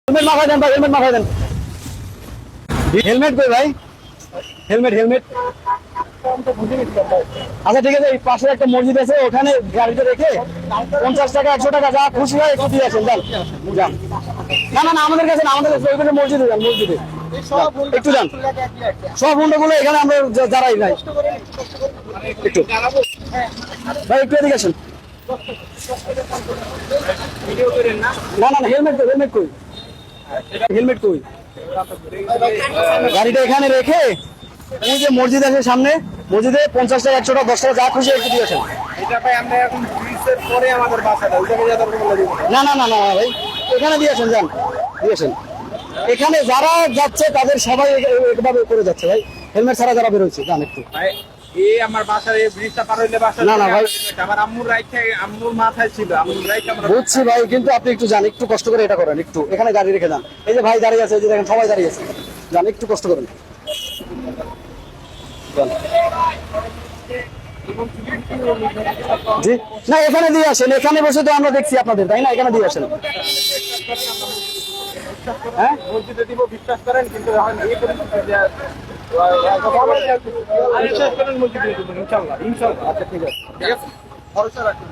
Helmet মাথায় দেন ভাই, helmet মাথায় দেন। হেলমেট কই ভাই? Helmet helmet. আচ্ছা ঠিক আছে, এই পাশে একটা মসজিদ আছে, ওখানে গাড়িটা রেখে 50 টাকা 100 টাকা যা খুশি হয় একটু দিয়ে আসেন। যান যান। না না না, আমাদের কাছে না, আমাদের কাছে ওইখানে মসজিদে যান, মসজিদে একটু যান। সব হুন্ডাগুলো এখানে আমরা যারাই নাই একটু ভাই, একটু এদিকে আসেন। না না না, হেলমেট কই, হেলমেট কই, হেলমেট কই? গাড়িটা এখানে রেখে ওই যে মসজিদ আছে সামনে, মসজিদে 50 টাকা 100 টাকা 10 টাকা যা খুশি একটু দিয়ে আসেন। এটা ভাই আমরা এখন ব্রিজের পরে আমাদের বাসাটা ওইখানে যা দরকার বলে দিব। না না না না ভাই, এখানে দিয়েছেন, যান দিয়েছেন। এখানে যারা যাচ্ছে তাদের সবাই এভাবে করে যাচ্ছে ভাই, হেলমেট ছাড়া যারা বেরোচ্ছে, যান একটু। ভাই এই আমার বাসার এই ব্রিজটা পার হইলে বাসা না, না ভাই। আমার আম্মুর রাইট থেকে আম্মুর মাথায় ছিল, আম্মুর রাইট আমরা বুঝছি ভাই, কিন্তু আপনি একটু যান, একটু কষ্ট করে এটা করেন, একটু এখানে গাড়ি রেখে যান। এই যে ভাই দাঁড়িয়ে আছে, এই যে দেখেন সবাই দাঁড়িয়ে আছে, যান একটু কষ্ট করেন, যান। জি না, এখানে দিয়ে আসেন, এখানে বসে তো আমরা দেখছি আপনাদের, তাই না? এখানে দিয়ে আসেন। হ্যাঁ মসজিদে দিব বিশ্বাস করেন, কিন্তু এখন এই পরিস্থিতি যে বিশ্বাস করেন মসজিদে দিব ইনশাআল্লাহ ইনশাআল্লাহ। আচ্ছা ঠিক আছে। ঠিক আছে, ভরসা রাখুন।